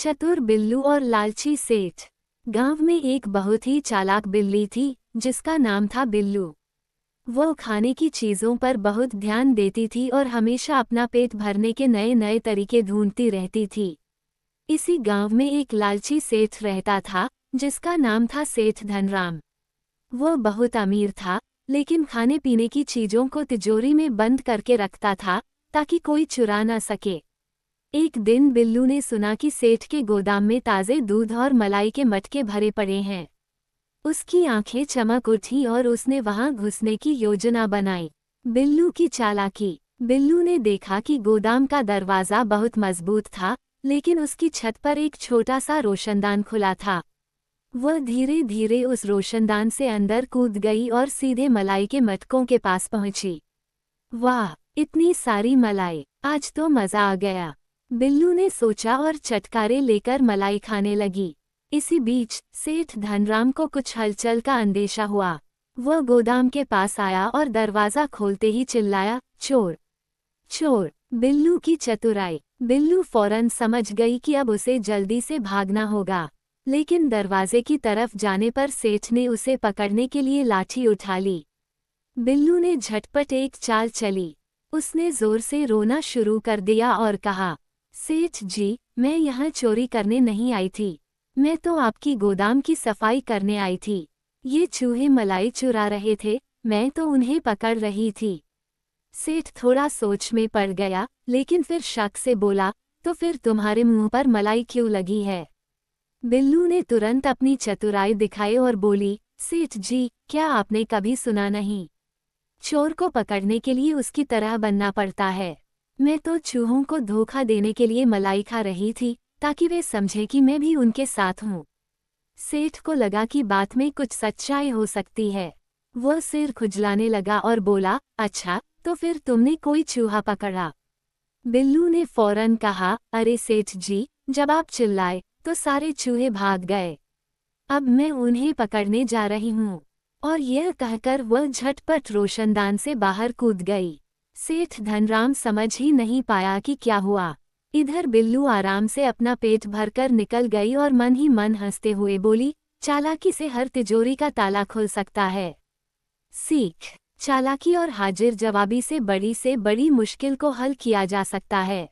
चतुर बिल्लू और लालची सेठ। गांव में एक बहुत ही चालाक बिल्ली थी जिसका नाम था बिल्लू। वो खाने की चीज़ों पर बहुत ध्यान देती थी और हमेशा अपना पेट भरने के नए नए तरीके ढूंढती रहती थी। इसी गांव में एक लालची सेठ रहता था जिसका नाम था सेठ धनराम। वो बहुत अमीर था, लेकिन खाने पीने की चीज़ों को तिजोरी में बंद करके रखता था ताकि कोई चुरा न सके। एक दिन बिल्लू ने सुना कि सेठ के गोदाम में ताज़े दूध और मलाई के मटके भरे पड़े हैं। उसकी आंखें चमक उठी और उसने वहां घुसने की योजना बनाई। बिल्लू की चालाकी। बिल्लू ने देखा कि गोदाम का दरवाज़ा बहुत मजबूत था, लेकिन उसकी छत पर एक छोटा सा रोशनदान खुला था। वह धीरे धीरे उस रोशनदान से अंदर कूद गई और सीधे मलाई के मटकों के पास पहुंची। वाह, इतनी सारी मलाई, आज तो मज़ा आ गया, बिल्लू ने सोचा और चटकारे लेकर मलाई खाने लगी। इसी बीच सेठ धनराम को कुछ हलचल का अंदेशा हुआ। वह गोदाम के पास आया और दरवाज़ा खोलते ही चिल्लाया, चोर चोर। बिल्लू की चतुराई। बिल्लू फौरन समझ गई कि अब उसे जल्दी से भागना होगा, लेकिन दरवाजे की तरफ जाने पर सेठ ने उसे पकड़ने के लिए लाठी उठा ली। बिल्लू ने झटपट एक चाल चली। उसने जोर से रोना शुरू कर दिया और कहा, सेठ जी, मैं यहाँ चोरी करने नहीं आई थी, मैं तो आपकी गोदाम की सफाई करने आई थी। ये चूहे मलाई चुरा रहे थे, मैं तो उन्हें पकड़ रही थी। सेठ थोड़ा सोच में पड़ गया, लेकिन फिर शक से बोला, तो फिर तुम्हारे मुंह पर मलाई क्यों लगी है? बिल्लू ने तुरंत अपनी चतुराई दिखाई और बोली, सेठ जी, क्या आपने कभी सुना नहीं, चोर को पकड़ने के लिए उसकी तरह बनना पड़ता है। मैं तो चूहों को धोखा देने के लिए मलाई खा रही थी, ताकि वे समझे कि मैं भी उनके साथ हूँ। सेठ को लगा कि बात में कुछ सच्चाई हो सकती है। वह सिर खुजलाने लगा और बोला, अच्छा, तो फिर तुमने कोई चूहा पकड़ा? बिल्लू ने फौरन कहा, अरे सेठ जी, जब आप चिल्लाए तो सारे चूहे भाग गए। अब मैं उन्हें पकड़ने जा रही हूँ। और यह कहकर वह झटपट रोशनदान से बाहर कूद गई। सेठ धनराम समझ ही नहीं पाया कि क्या हुआ। इधर बिल्लू आराम से अपना पेट भरकर निकल गई और मन ही मन हंसते हुए बोली, चालाकी से हर तिजोरी का ताला खुल सकता है। सीख। चालाकी और हाजिर जवाबी से बड़ी मुश्किल को हल किया जा सकता है।